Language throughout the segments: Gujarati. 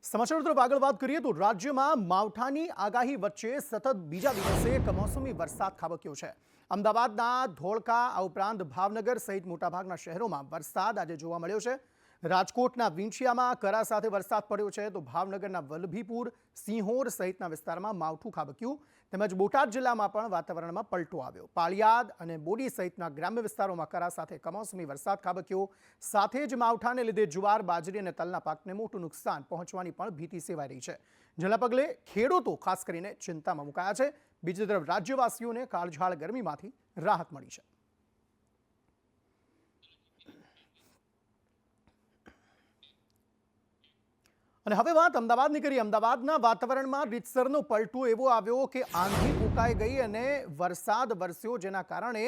સમાચાર તરફ આગળ વાત કરીએ તો રાજ્યમાં માવઠાની આગાહી વચ્ચે સતત બીજા દિવસે કમોસમી વરસાદ ખાબક્યો છે। અમદાવાદના ધોળકા આ ઉપરાંત ભાવનગર સહિત મોટાભાગના શહેરોમાં વરસાદ આજે જોવા મળ્યો છે। રાજકોટના વિંછિયામાં કરા સાથે વરસાદ પડ્યો છે તો ભાવનગરના વલભીપુર, સિંહોર સહિતના વિસ્તારમાં માવઠું ખાબક્યું તેમજ બોટાદ જિલ્લામાં પણ વાતાવરણમાં પલટો આવ્યો। પાળિયાદ અને બોડી સહિતના ગ્રામ્ય વિસ્તારોમાં કરા સાથે કમોસમી વરસાદ ખાબક્યો। સાથે જ માવઠાને લીધે જુવાર, બાજરી અને તલના પાકને મોટું નુકસાન પહોંચવાની પણ ભીતિ સેવાઈ રહી છે, જેના પગલે ખેડૂતો ખાસ કરીને ચિંતામાં મુકાયા છે। બીજી તરફ રાજ્યવાસીઓને કાળઝાળ ગરમીમાંથી રાહત મળી છે। અને હવે વાત અમદાવાદની કરીએ। અમદાવાદના વાતાવરણમાં રીતસરનો પલટો એવો આવ્યો કે આંધી ફૂંકાઈ ગઈ અને વરસાદ વરસ્યો, જેના કારણે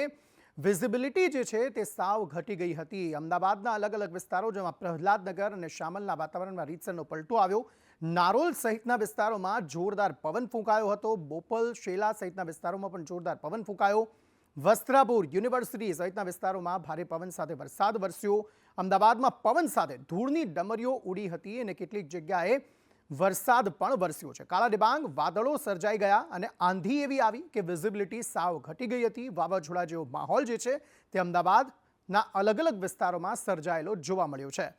વિઝિબિલિટી જે છે તે સાવ ઘટી ગઈ હતી। અમદાવાદના અલગ અલગ વિસ્તારો જેમાં પ્રહલાદનગર અને શામલના વાતાવરણમાં રીતસરનો પલટો આવ્યો। નારોલ સહિતના વિસ્તારોમાં જોરદાર પવન ફૂંકાયો હતો। બોપલ, શેલા સહિતના વિસ્તારોમાં પણ જોરદાર પવન ફૂંકાયો। વસ્ત્રાપુર, યુનિવર્સિટી સહિતના વિસ્તારોમાં ભારે પવન સાથે વરસાદ વરસ્યો। અમદાવાદમાં પવન સાથે ધૂળની ડમરીઓ ઉડી હતી અને કેટલીક જગ્યાએ વરસાદ પણ વરસ્યો છે। કાળા ડિબાંગ વાદળો સર્જાઈ ગયા અને આંધી એવી આવી કે વિઝિબિલિટી સાવ ઘટી ગઈ હતી। વાવાઝોડા જેવો માહોલ જે છે તે અમદાવાદના અલગ અલગ વિસ્તારોમાં સર્જાયેલો જોવા મળ્યો છે।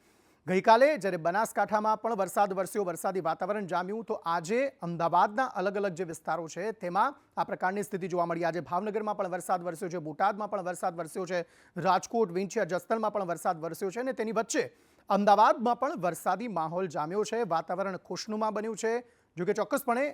ગઈકાલે જ્યારે બનાસકાંઠામાં પણ વરસાદ વરસ્યો, વરસાદી વાતાવરણ જામ્યું, તો આજે અમદાવાદના અલગ અલગ જે વિસ્તારો છે તેમાં આ પ્રકારની સ્થિતિ જોવા મળી। આજે ભાવનગરમાં પણ વરસાદ વરસ્યો છે, બોટાદમાં પણ વરસાદ વરસ્યો છે, રાજકોટ, વિંછિયા, જસદણમાં પણ વરસાદ વરસ્યો છે અને તેની વચ્ચે અમદાવાદમાં પણ વરસાદી માહોલ જામ્યો છે। વાતાવરણ ખુશનુમા બન્યું છે। જોકે ચોક્કસપણે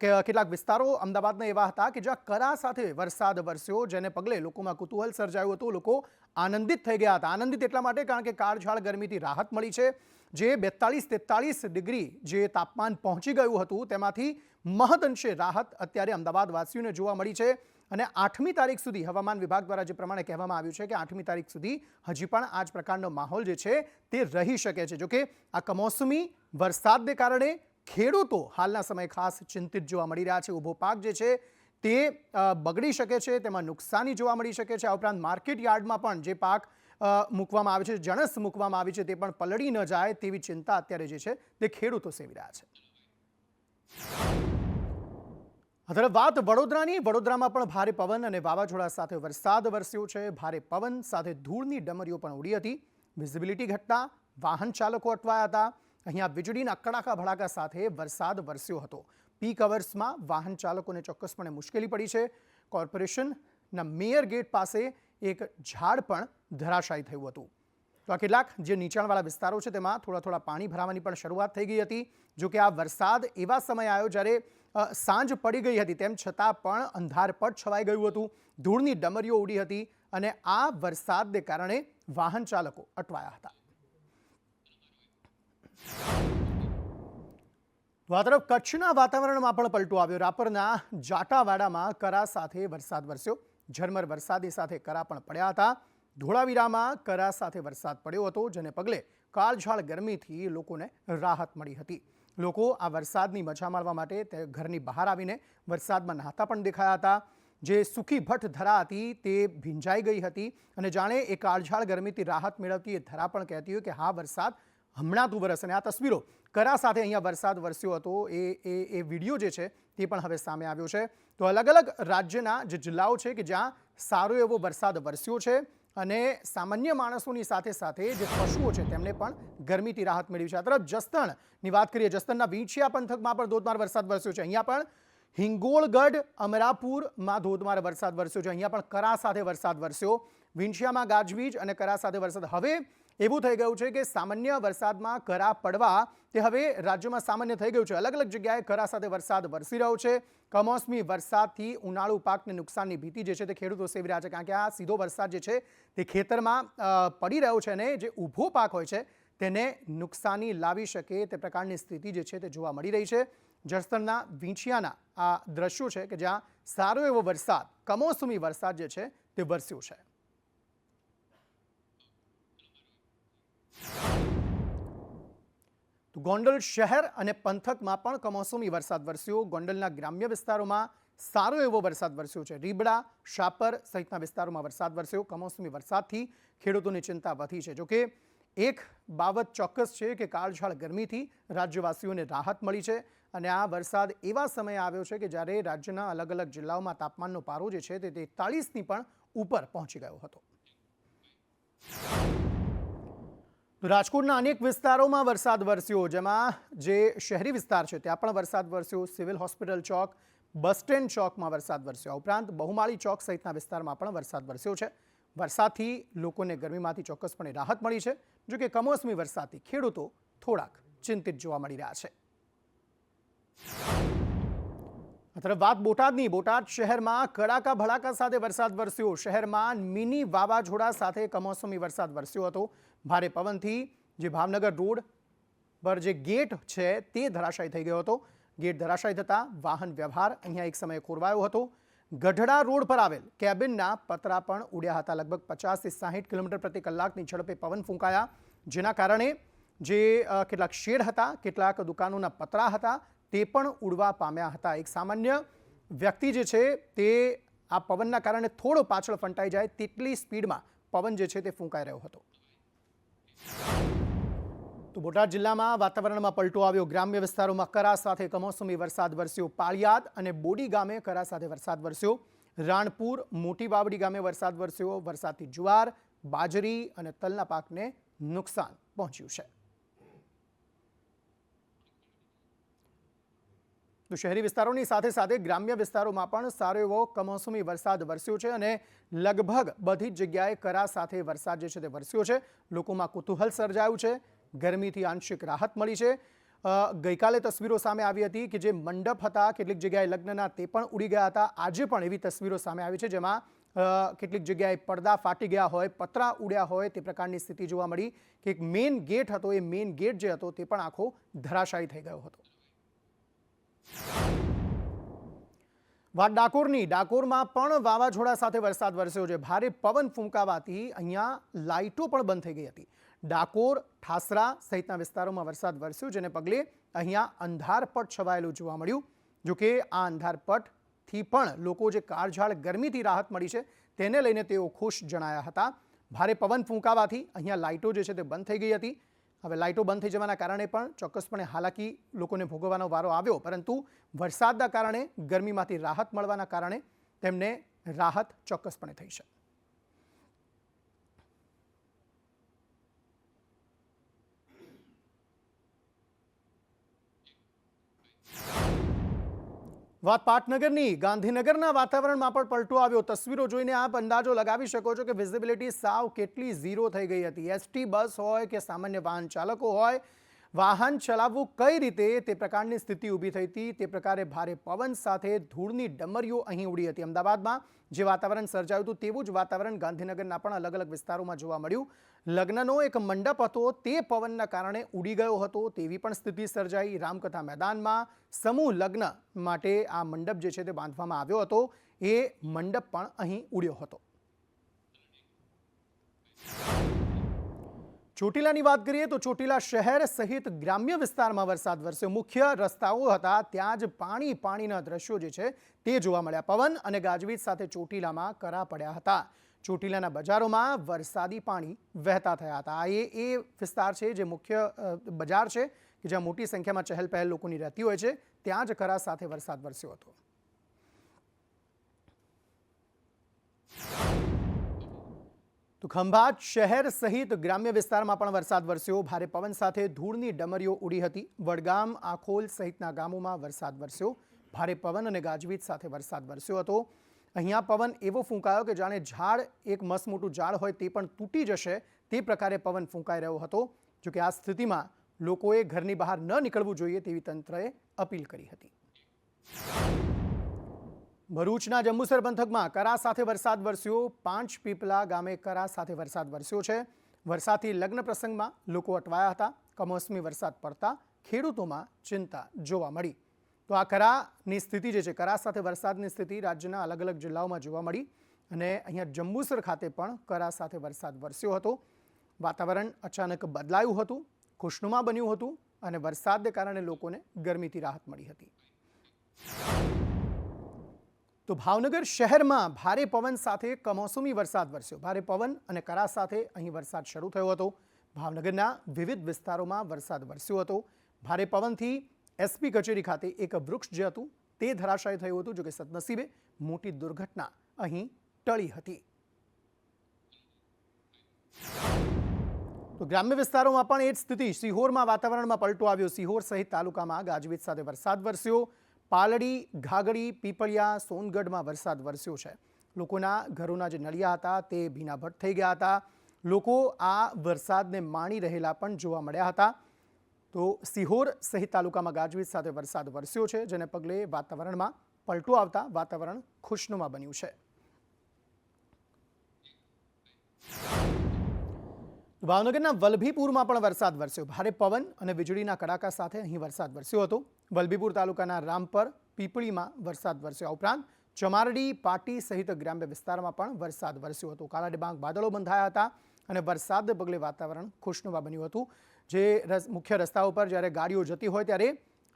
કેટલાક વિસ્તારો અમદાવાદના એવા હતા કે જ્યાં કરા સાથે વરસાદ વરસ્યો, જેને પગલે લોકોમાં કુતૂહલ સર્જાયું હતું। લોકો આનંદિત થઈ ગયા હતા। આનંદિત એટલા માટે કારણ કે કાળઝાળ ગરમીથી રાહત મળી છે। જે 42-43 ડિગ્રી જે તાપમાન પહોંચી ગયું હતું તેમાંથી મહદઅંશે રાહત અત્યારે અમદાવાદવાસીઓને જોવા મળી છે। અને 8મી તારીખ સુધી હવામાન વિભાગ દ્વારા જે પ્રમાણે કહેવામાં આવ્યું છે કે 8મી તારીખ સુધી હજી પણ આ જ પ્રકારનો માહોલ જે છે તે રહી શકે છે। જોકે આ કમોસમી વરસાદને કારણે ખેડૂતો હાલના સમયે ખાસ ચિંતિત જોવા મળી રહ્યા છે। ઊભો પાક જે છે તે બગડી શકે છે, તેમાં નુકસાની જોવા મળી શકે છે। આ ઉપરાંત માર્કેટ યાર્ડમાં પણ જે પાક મૂકવામાં આવે છે, જણસ મૂકવામાં આવી છે, તે પણ પલળી ન જાય તેવી ચિંતા અત્યારે જે છે તે ખેડૂતો સેવી રહ્યા છે। અત્યારે વાત વડોદરાની। વડોદરામાં પણ ભારે પવન અને વાવાઝોડા સાથે વરસાદ વરસ્યો છે। ભારે પવન સાથે ધૂળની ડમરીઓ પણ ઉડી હતી। વિઝિબિલિટી ઘટતા વાહન ચાલકો અટવાયા હતા। અહીંયા વીજળીના કડાકા ભડાકા સાથે વરસાદ વરસ્યો હતો। પીક અવર્સમાં વાહન ચાલકોને ચોક્કસપણે મુશ્કેલી પડી છે। કોર્પોરેશનના મેયર ગેટ પાસે એક ઝાડ પણ ધરાશાયી થયું હતું। તો આ કેટલાક જે નીચાણવાળા વિસ્તારો છે તેમાં થોડા થોડા પાણી ભરાવાની પણ શરૂઆત થઈ ગઈ હતી। જોકે આ વરસાદ એવા સમયે આવ્યો જ્યારે સાંજ પડી ગઈ હતી, તેમ છતાં પણ અંધારપટ છવાઈ ગયું હતું, ધૂળની ડમરીઓ ઉડી હતી અને આ વરસાદને કારણે વાહન ચાલકો અટવાયા હતા। આ તરફ કચ્છના વાતાવરણમાં પણ પલટો આવ્યો। રાપરના જાટાવાડામાં કરા સાથે વરસાદ વરસ્યો। ઝરમર વરસાદની સાથે કરા પણ પડ્યા હતા। ધોળાવીરામાં કરા સાથે વરસાદ પડ્યો હતો, જેને પગલે કાળઝાળ ગરમીથી લોકોને રાહત મળી હતી। લોકો આ વરસાદની મજા માણવા માટે તે ઘરની બહાર આવીને વરસાદમાં નહાતા પણ દેખાયા હતા। જે સૂકી ભઠ્ઠ ધરા હતી તે ભીંજાઈ ગઈ હતી અને જાણે એ કાળઝાળ ગરમીથી રાહત મેળવતી એ ધરા પણ કહેતી હોય કે હા, વરસાદ હમણાં તું વરસ। અને આ તસવીરો કરા સાથે અહીંયા વરસાદ વરસ્યો હતો એ વિડીયો જે છે તે પણ હવે સામે આવ્યો છે। તો અલગ અલગ રાજ્યના જે જિલ્લાઓ છે કે જ્યાં સારો એવો વરસાદ વરસ્યો છે અને સામાન્ય માણસોની સાથે સાથે જે પશુઓ છે તેમને પણ ગરમીથી રાહત મેળવી છે। આ તરફ જસદણની વાત કરીએ। જસદણના વિંછિયા પંથકમાં પણ ધોધમાર વરસાદ વરસ્યો છે। અહીંયા પણ હિંગોળગઢ, અમરાપુરમાં ધોધમાર વરસાદ વરસ્યો છે। અહીંયા પણ કરા સાથે વરસાદ વરસ્યો। વિંછિયામાં ગાજવીજ અને કરા સાથે વરસાદ। હવે એવું થઈ ગયું છે કે સામાન્ય વરસાદમાં કરા પડવા તે હવે રાજ્યમાં સામાન્ય થઈ ગયું છે। અલગ અલગ જગ્યાએ કરા સાથે વરસાદ વરસી રહ્યો છે। કમોસમી વરસાદથી ઉનાળુ પાકને નુકસાનની ભીતિ જે છે તે ખેડૂતો સેવી રહ્યા છે, કારણ કે આ સીધો વરસાદ જે છે તે ખેતરમાં પડી રહ્યો છે અને જે ઊભો પાક હોય છે તેને નુકસાની લાવી શકે તે પ્રકારની સ્થિતિ જે છે તે જોવા મળી રહી છે। જસદણના વિંછિયાના આ દ્રશ્યો છે કે જ્યાં સારો એવો વરસાદ, કમોસમી વરસાદ જે છે તે વરસ્યો છે। તો ગોંડલ શહેર અને પંથકમાં પણ કમોસમી વરસાદ વરસ્યો। ગોંડલના ગ્રામ્ય વિસ્તારોમાં સારો એવો વરસાદ વરસ્યો છે। રીબડા, શાપર સહિતના વિસ્તારોમાં વરસાદ વરસ્યો। કમોસમી વરસાદથી ખેડૂતોની ચિંતા વધી છે। જોકે એક બાબત ચોક્કસ છે કે કાળઝાળ ગરમીથી રાજ્યવાસીઓને રાહત મળી છે અને આ વરસાદ એવા સમયે આવ્યો છે કે જ્યારે રાજ્યના અલગ અલગ જિલ્લાઓમાં તાપમાનનો પારો જે છે તે 43ની પણ ઉપર પહોંચી ગયો હતો. રાજકોટના અનેક વિસ્તારોમાં વરસાદ વરસ્યો, જેમાં જે શહેરી વિસ્તાર છે ત્યાં પણ વરસાદ વરસ્યો. સિવિલ હોસ્પિટલ ચોક, બસ સ્ટેન્ડ ચોકમાં વરસાદ વરસ્યો. ઉપરાંત બહુમાળી ચોક સહિતના વિસ્તારમાં પણ વરસાદ વરસ્યો છે. વરસાદથી લોકોને ગરમીમાંથી ચોક્કસપણે રાહત મળી છે. જો કે કમોસમી વરસાદથી ખેડૂતો થોડાક ચિંતિત જોવા મળી રહ્યા છે. આ તરફ વાત બોટાદની. બોટાદ શહેરમાં કડાકા ભડાકા સાથે વરસાદ વરસ્યો. શહેરમાં મિની વાવાઝોડા સાથે કમોસમી વરસાદ વરસ્યો હતો. ભારે પવનથી જે ભાવનગર રોડ પર જે ગેટ છે તે ધરાશાયી થઈ ગયો હતો. ગેટ ધરાશાયી થતાં વાહન વ્યવહાર અહીંયા એક સમયે ખોરવાયો હતો. ગઢડા રોડ પર આવેલ કેબિનના પતરા પણ ઉડ્યા હતા. લગભગ 50થી 60 કિલોમીટર પ્રતિ કલાકની ઝડપે પવન ફૂંકાયા, જેના કારણે જે કેટલાક શેડ હતા, કેટલાક દુકાનોના પતરા હતા તે પણ ઉડવા પામ્યા હતા. એક સામાન્ય વ્યક્તિ જે છે તે આ પવનના કારણે થોડો પાછળ ફંટાઈ જાય તેટલી સ્પીડમાં પવન જે છે તે ફૂંકાઈ રહ્યો હતો. તો બોટાદ જિલ્લામાં વાતાવરણમાં પલટો આવ્યો. ગ્રામ્ય વિસ્તારોમાં કરા સાથે કમોસમી વરસાદ વરસ્યો. પાળિયાદ અને બોડી ગામે કરા સાથે વરસાદ વરસ્યો. રાણપુર, મોટી વાવડી ગામે વરસાદ વરસ્યો. વરસાદથી જુવાર, બાજરી અને તલના પાકને નુકસાન પહોંચ્યું છે. તો શહેરી વિસ્તારોની સાથે સાથે ગ્રામ્ય વિસ્તારોમાં પણ સારો એવો કમોસમી વરસાદ વરસ્યો છે અને લગભગ બધી જ જગ્યાએ કરા સાથે વરસાદ જે છે તે વરસ્યો છે. લોકોમાં કુતૂહલ સર્જાયું છે. ગરમીથી આંશિક રાહત મળી છે. ગઈકાલે તસવીરો સામે આવી હતી કે જે મંડપ હતા કેટલીક જગ્યાએ લગ્નના તે પણ ઉડી ગયા હતા. આજે પણ એવી તસવીરો સામે આવી છે જેમાં કેટલીક જગ્યાએ પડદા ફાટી ગયા હોય, પતરા ઉડ્યા હોય તે પ્રકારની સ્થિતિ જોવા મળી કે એક મેઇન ગેટ હતો, એ મેઇન ગેટ જે હતો તે પણ આખો ધરાશાયી થઈ ગયો હતો. વાત ડાકોરની. ડાકોરમાં પણ વાવાઝોડા સાથે વરસાદ વરસ્યો છે. ભારે પવન ફૂંકાવાથી અહીંયા લાઇટો પણ બંધ થઈ ગઈ હતી. ડાકોર, ઠાસરા સહિતના વિસ્તારોમાં વરસાદ વરસ્યો, જેને પગલે અહીંયા અંધારપટ છવાયેલું જોવા મળ્યું. જોકે આ અંધારપટથી પણ લોકો જે કાળઝાળ ગરમીથી રાહત મળી છે તેને લઈને તેઓ ખુશ જણાયા હતા. ભારે પવન ફૂંકાવાથી અહીંયા લાઇટો જે છે તે બંધ થઈ ગઈ હતી. હવે લાઇટો બંધ થઈ જવાના કારણે પણ ચોક્કસપણે હાલાકી લોકોને ભોગવવાનો વારો આવ્યો, પરંતુ વરસાદના કારણે ગરમીમાંથી રાહત મળવાના કારણે તેમને રાહત ચોક્કસપણે થઈ છે. વાત પાટનગરની. ગાંધીનગરના વાતાવરણમાં પણ પલટો આવ્યો. તસવીરો જોઈને આપ અંદાજો લગાવી શકો છો કે વિઝિબિલિટી સાવ કેટલી ઝીરો થઈ ગઈ હતી. એસટી બસ હોય કે સામાન્ય વાહન ચાલકો હોય, વાહન ચલાવવું કઈ રીતે તે પ્રકારની સ્થિતિ ઊભી થઈ હતી. તે પ્રકારે ભારે પવન સાથે ધૂળની ડમરીઓ અહીં ઉડી હતી. અમદાવાદમાં જે વાતાવરણ સર્જાયું હતું તેવું જ વાતાવરણ ગાંધીનગરના પણ અલગ અલગ વિસ્તારોમાં જોવા મળ્યું. લગ્નનો એક મંડપ હતો તે પવનના કારણે ઉડી ગયો હતો તેવી પણ સ્થિતિ સર્જાઈ. રામકથા મેદાનમાં સમૂહ લગ્ન માટે આ મંડપ જે છે તે બાંધવામાં આવ્યો હતો, એ મંડપ પણ અહીં ઉડ્યો હતો. ચોટીલાની વાત કરીએ તો ચોટીલા શહેર સહિત ગ્રામ્ય વિસ્તારમાં વરસાદ વરસ્યો. મુખ્ય રસ્તાઓ હતા ત્યાં જ પાણીના દ્રશ્યો જે છે તે જોવા મળ્યા. પવન અને ગાજવીજ સાથે ચોટીલામાં કરા પડ્યા હતા. ચોટીલાના બજારોમાં વરસાદી પાણી વહેતા થયા હતા. એ વિસ્તાર છે જે મુખ્ય બજાર છે કે જ્યાં મોટી સંખ્યામાં ચહેલ પહેલ લોકોની રહેતી હોય છે, ત્યાં જ કરા સાથે વરસાદ વરસ્યો હતો. તો ખંભાત શહેર સહિત ગ્રામ્ય વિસ્તારમાં પણ વરસાદ વરસ્યો. ભારે પવન સાથે ધૂળની ડમરીઓ ઉડી હતી. વડગામ, આખોલ સહિતના ગામોમાં વરસાદ વરસ્યો. ભારે પવન અને ગાજવીજ સાથે વરસાદ વરસ્યો હતો. અહીંયા પવન એવો ફૂંકાયો કે જાણે ઝાડ, એક મસ્ત મોટું ઝાડ હોય તે પણ તૂટી જશે તે પ્રકારે પવન ફૂંકાઈ રહ્યો હતો. જોકે આ સ્થિતિમાં લોકોએ ઘરની બહાર ન નીકળવું જોઈએ તેવી તંત્રએ અપીલ કરી હતી. ભરૂચના જંબુસર પંથકમાં કરા સાથે વરસાદ વરસ્યો. પાંચપીપલા ગામે કરા સાથે વરસાદ વરસ્યો છે. વરસાદથી લગ્ન પ્રસંગમાં લોકો અટવાયા હતા. કમોસમી વરસાદ પડતા ખેડૂતોમાં ચિંતા જોવા મળી. તો આ કરાની સ્થિતિ જે છે, કરા સાથે વરસાદની સ્થિતિ રાજ્યના અલગ અલગ જિલ્લાઓમાં જોવા મળી અને અહીંયા જંબુસર ખાતે પણ કરા સાથે વરસાદ વરસ્યો હતો. વાતાવરણ અચાનક બદલાયું હતું, ખુશનુમા બન્યું હતું અને વરસાદને કારણે લોકોને ગરમીથી રાહત મળી હતી. તો ભાવનગર શહેરમાં ભારે પવન સાથે કમોસમી વરસાદ વરસ્યો. ભારે પવન અને કરા સાથે અહીં વરસાદ શરૂ થયો હતો. ભાવનગરના વિવિધ વિસ્તારોમાં વરસાદ વરસ્યો હતો. ભારે પવનથી એસપી કચેરી ખાતે એક વૃક્ષ જે હતું તે ધરાશાયી થયું હતું, જોકે સદનસીબે મોટી દુર્ઘટના અહીં ટળી હતી. તો ગ્રામ્ય વિસ્તારોમાં પણ એ જ સ્થિતિ. સિહોરમાં વાતાવરણમાં પલટો આવ્યો. સિહોર સહિત તાલુકામાં ગાજવીજ સાથે વરસાદ વરસ્યો. પાલડી, ઘાગડી, પીપળિયા, સોનગઢમાં વરસાદ વરસ્યો છે. લોકોના ઘરોના જે નળિયા હતા તે ભીનાભટ થઈ ગયા હતા. લોકો આ વરસાદને માણી રહેલા પણ જોવા મળ્યા હતા. તો સિહોર સહિત તાલુકામાં ગાજવીજ સાથે વરસાદ વરસ્યો છે, જેને પગલે વાતાવરણમાં પલટો આવતા વાતાવરણ ખુશનુમા બન્યું છે. ભાવનગરના વલભીપુરમાં પણ વરસાદ વરસ્યો. ભારે પવન અને વીજળીના કડાકા સાથે અહીં વરસાદ વરસ્યો હતો. વલભીપુર તાલુકાના રામપર, પીપળીમાં વરસાદ વરસ્યો. ઉપરાંત ચમારડી, પાટી સહિત ગ્રામ્ય વિસ્તારમાં પણ વરસાદ વરસ્યો હતો. કાળા ડિબાંગ વાદળો બંધાયા હતા અને વરસાદને પગલે વાતાવરણ ખુશનુમા બન્યું હતું. જે મુખ્ય રસ્તાઓ પર જ્યારે ગાડીઓ જતી હોય ત્યારે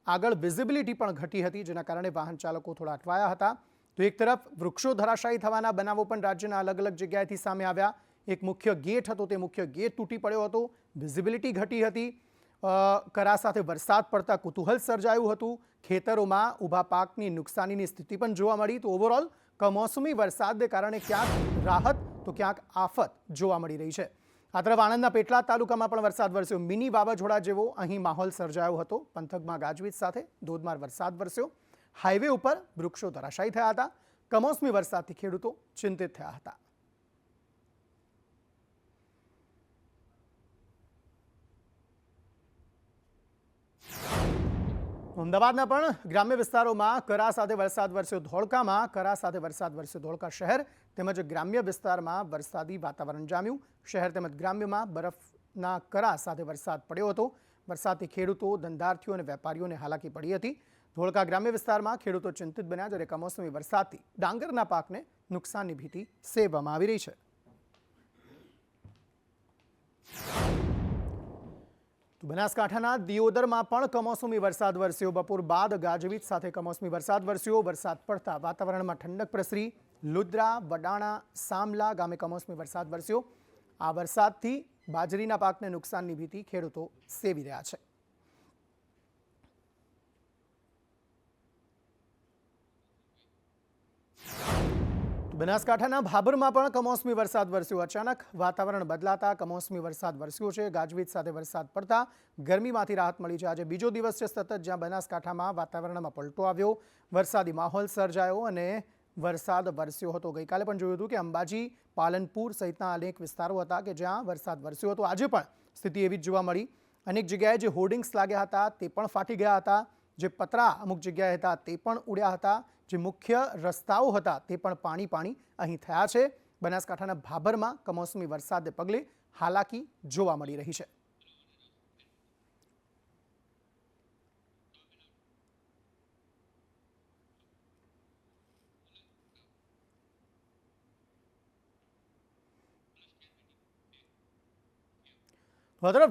આગળ વિઝિબિલિટી પણ ઘટી હતી, જેના કારણે વાહન ચાલકો થોડા અટવાયા હતા. તો એક તરફ વૃક્ષો ધરાશાયી થવાના બનાવો પણ રાજ્યના અલગ અલગ જગ્યાએથી સામે આવ્યા. એક મુખ્ય ગેટ હતો, તે મુખ્ય ગેટ તૂટી પડ્યો હતો. વિઝિબિલિટી ઘટી હતી. કરા સાથે વરસાદ પડતા કુતૂહલ સર્જાયું હતું. ખેતરોમાં ઊભા પાકની નુકસાનીની સ્થિતિ પણ જોવા મળી. તો ઓવરઓલ કમોસમી વરસાદને કારણે ક્યાંક રાહત તો ક્યાંક આફત જોવા મળી રહી છે. આ તરફ આણંદના પેટલાદ તાલુકામાં પણ વરસાદ વરસ્યો. મિની વાવાઝોડા જેવો અહીં માહોલ સર્જાયો હતો. પંથકમાં ગાજવીજ સાથે ધોધમાર વરસાદ વરસ્યો. હાઈવે ઉપર વૃક્ષો ધરાશાયી થયા હતા. કમોસમી વરસાદથી ખેડૂતો ચિંતિત થયા હતા. અમદાવાદના પણ ગ્રામ્ય વિસ્તારોમાં કરા સાથે વરસાદ વરસ્યો. ધોળકામાં કરા સાથે વરસાદ વરસ્યો. ધોળકા શહેર તેમજ ગ્રામ્ય વિસ્તારમાં વરસાદી વાતાવરણ જામ્યું. શહેર તેમજ ગ્રામ્યમાં બરફના કરા સાથે વરસાદ પડ્યો હતો. વરસાદથી ખેડૂતો, ધંધાર્થીઓ અને વેપારીઓને હાલાકી પડી હતી. ધોળકા ગ્રામ્ય વિસ્તારમાં ખેડૂતો ચિંતિત બન્યા, જ્યારે કમોસમી વરસાદથી ડાંગરના પાકને નુકસાનની ભીતિ સેવવામાં આવી રહી છે. બનાસકાંઠાના દિયોદરમાં પણ કમોસમી વરસાદ વરસ્યો. બપોર બાદ ગાજવીજ સાથે કમોસમી વરસાદ વરસ્યો. વરસાદ પડતા વાતાવરણમાં ઠંડક પ્રસરી. લુદ્રા, વડાણા, સામલા ગામે કમોસમી વરસાદ વરસ્યો. આ વરસાદથી બાજરીના પાકને નુકસાનની ભીતિ ખેડૂતો સેવી રહ્યા છે. બનાસકાંઠાના ભાભરમાં પણ કમોસમી વરસાદ વરસ્યો. અચાનક વાતાવરણ બદલાતા કમોસમી વરસાદ વરસ્યો છે. ગાજવીજ સાથે વરસાદ પડતા ગરમીમાંથી રાહત મળી છે. આજે બીજો દિવસ છે સતત જ્યાં બનાસકાંઠામાં વાતાવરણમાં પલટો આવ્યો, વરસાદી માહોલ સર્જાયો અને વરસાદ વરસ્યો હતો. ગઈકાલે પણ જોયું હતું કે અંબાજી, પાલનપુર સહિતના અનેક વિસ્તારો હતા કે જ્યાં વરસાદ વરસ્યો હતો. આજે પણ સ્થિતિ એવી જ જોવા મળી. અનેક જગ્યાએ જે હોર્ડિંગ્સ લાગ્યા હતા તે પણ ફાટી ગયા હતા. જે પતરા અમુક જગ્યાએ હતા તે પણ ઉડ્યા હતા. જે મુખ્ય રસ્તાઓ હતા તે પણ પાણી અહીં થયા છે. બનાસકાંઠાના ભાભરમાં કમોસમી વરસાદને પગલે હાલાકી જોવા મળી રહી છે.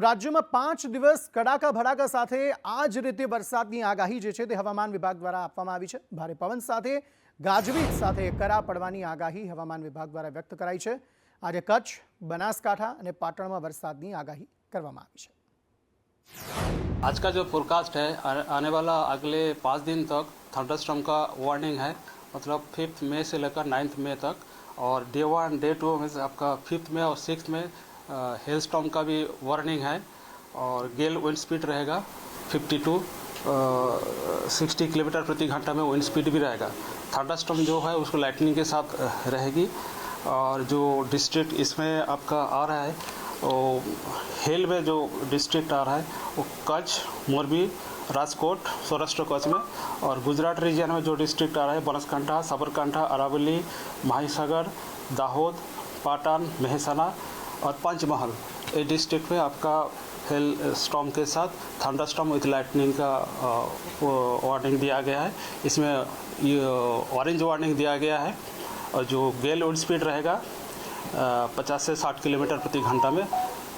રાજ્યમાં 5 દિવસ કડાકા ભડાકા સાથે આ જ રીતે વરસાદની આગાહી જે છે તે હવામાન વિભાગ દ્વારા આપવામાં આવી છે. ભારે પવન સાથે ગાજવીજ સાથે કરા પડવાની આગાહી હવામાન વિભાગ દ્વારા વ્યક્ત કરાઈ છે. આજે કચ્છ, બનાસકાંઠા અને પાટણમાં વરસાદની આગાહી કરવામાં આવી છે. आज का जो फोरकास्ट है आने वाला अगले 5 दिन तक थंडरस्टॉर्म का वार्निंग है, मतलब 5 मई से लेकर 9 मई तक. और डे 1, डे 2 में आपका 5 मई और 6 मई हेल स्टॉर्म का भी वार्निंग है. और गेल विंड स्पीड रहेगा 60 किलोमीटर प्रति घंटा में विंड स्पीड भी रहेगा. थंडरस्टॉर्म जो है उसको लाइटनिंग के साथ रहेगी. और जो डिस्ट्रिक्ट इसमें आपका आ रहा है हेल में जो डिस्ट्रिक्ट आ रहा है वो कच्छ, मोरबी, राजकोट, सौराष्ट्र कच्छ में. और गुजरात रीजन में जो डिस्ट्रिक्ट आ रहा है बनासकांठा, साबरकांठा, अरावली, माहीसागर, दाहोद, पाटन, मेहसाना और पंचमहल, ये डिस्ट्रिक्ट में आपका हेल स्टॉर्म के साथ थंडरस्टॉर्म विथ लाइटनिंग का वार्निंग दिया गया है. इसमें ये ऑरेंज वार्निंग दिया गया है. और जो गेल विंड स्पीड रहेगा 50 से 60 किलोमीटर प्रति घंटा में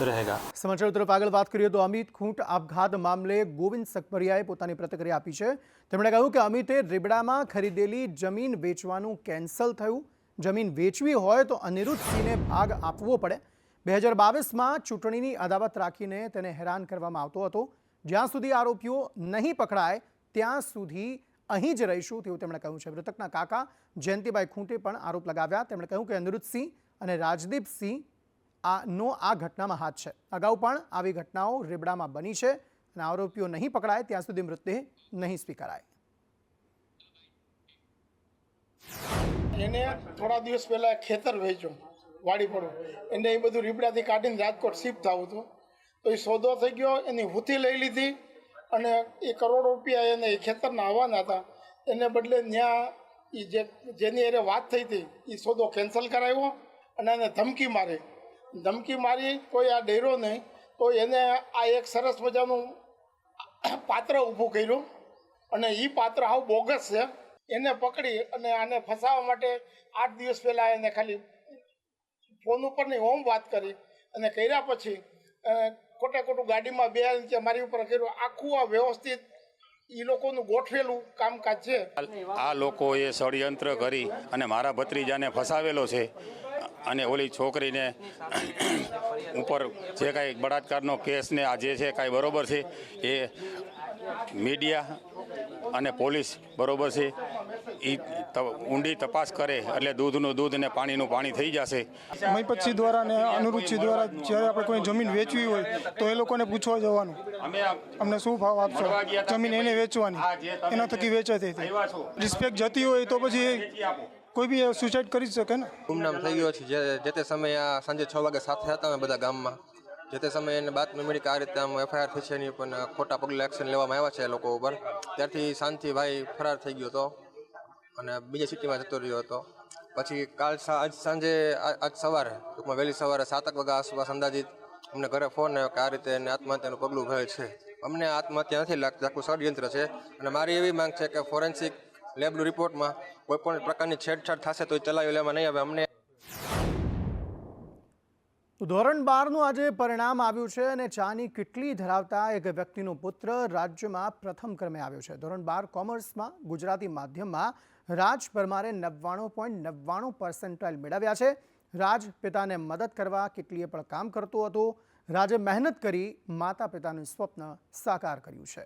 रहेगा. સમાચાર તરફ આગળ વાત કરીએ તો અમિત ખૂંટ આપઘાત મામલે ગોવિંદ સકપરિયાએ પોતાની પ્રતિક્રિયા આપી છે. તેમણે કહ્યું કે અમિતે રીબડામાં ખરીદેલી જમીન વેચવાનું કેન્સલ થયું. જમીન વેચવી હોય તો અનિરુદ્ધ સિંહને ભાગ આપવો પડે. 2022માં ચૂંટણીની અદાવત રાખીને તેને હેરાન કરવામાં આવતો હતો। જ્યાં સુધી આરોપીઓ નહીં પકડાય ત્યાં સુધી અહીં જ રહીશું તેવું તેમણે કહ્યું છે। મૃતકના કાકા જયંતિભાઈ ખૂંટે પણ આરોપ લગાવ્યા। તેમણે કહ્યું કે અનિરુદ્ધસિંહ અને રાજદીપસિંહ આ ઘટનામાં હાથ છે। અગાઉ પણ આવી ઘટનાઓ રેબડામાં બની છે અને આરોપીઓ નહીં પકડાય ત્યાં સુધી મૃતદેહ નહીં સ્વીકારાય। એને થોડા દિવસ પહેલાં ખેતર વેચ્યું વાડી પડું એને એ બધું રીબડાથી કાઢીને રાજકોટ શિફ્ટ થવું હતું તો એ સોદો થઈ ગયો એની હુથી લઈ લીધી અને એ કરોડો રૂપિયા એને એ ખેતરના આવવાના હતા એને બદલે ત્યાં એ જેની એરે વાત થઈ હતી એ સોદો કેન્સલ કરાવ્યો અને એને ધમકી મારી કોઈ આ ડેરો નહીં તો એને આ એક સરસ મજાનું પાત્ર ઊભું કર્યું અને એ પાત્ર હાવ બોગસ છે। એને પકડી અને આને ફસાવવા માટે 8 દિવસ પહેલાં એને ખાલી ફોન ઉપર નહીં હોમ વાત કરી અને કર્યા પછી ખોટે ખોટું ગાડીમાં બે કે મારી ઉપર કર્યું। આખું આ વ્યવસ્થિત એ લોકોનું ગોઠવેલું કામકાજ છે। આ લોકોએ ષડયંત્ર કરી અને મારા ભત્રીજાને ફસાવેલો છે અને ઓલી છોકરીને ઉપર જે કાંઈ બળાત્કારનો કેસને આ જે છે કાંઈ બરોબર છે એ મીડિયા અને પોલીસ બરોબર છે એ ઊંડી તપાસ કરે એટલે દૂધનું દૂધ અને પાણીનું પાણી થઈ જશે। મહીપતસિંહ દ્વારા અને અનિરુદ્ધસિંહ દ્વારા જ્યારે આપણે કોઈ જમીન વેચવી હોય તો એ લોકોને પૂછવા જવાનું અમને શું ભાવ આપશો, જમીન એને વેચવાની, એના થકી વેચાતી હતી। રિસ્પેક્ટ જતી હોય તો પછી કોઈ બી સુસાઇડ કરી શકે ને। ગુમનામ થઈ ગયો છે। જે તે સમયે આ સાંજે 6 વાગે સાથે હતા અમે બધા ગામમાં। જે તે સમયે એને બાતમી મળી કે આ રીતે આમ FIR થઈ છે એની પણ ખોટા પગલાં એક્શન લેવામાં આવ્યા છે એ લોકો ઉપર। ત્યારથી શાંતિભાઈ ફરાર થઈ ગયો હતો અને બીજી સિટીમાં જતો રહ્યો હતો। પછી આજ સાંજે આજ સવારે ટૂંકમાં વહેલી સવારે 7 વાગ્યા આસપાસ અંદાજિત અમને ઘરે ફોન આવ્યો કે આ રીતે એને આત્મહત્યાનું પગલું ભરેલ છે। અમને આત્મહત્યા નથી લાગતી, આખું ષડયંત્ર છે અને મારી એવી માંગ છે કે ફોરેન્સિક લેબનું રિપોર્ટમાં કોઈ પણ પ્રકારની છેડછાડ થશે તો એ ચલાવી લેવામાં નહીં આવે। અમને ધોરણ 12નું આજે પરિણામ આવ્યું છે અને ચાની કિટલી ધરાવતા એક વ્યક્તિનો પુત્ર રાજ્યમાં પ્રથમ ક્રમે આવ્યો છે। ધોરણ 12 કોમર્સમાં ગુજરાતી માધ્યમમાં રાજ પરમારે 99.99% મેળવ્યા છે। રાજ પિતાને મદદ કરવા કિટલીએ પણ કામ કરતો હતો। રાજે મહેનત કરી માતા પિતાનું સ્વપ્ન સાકાર કર્યું છે।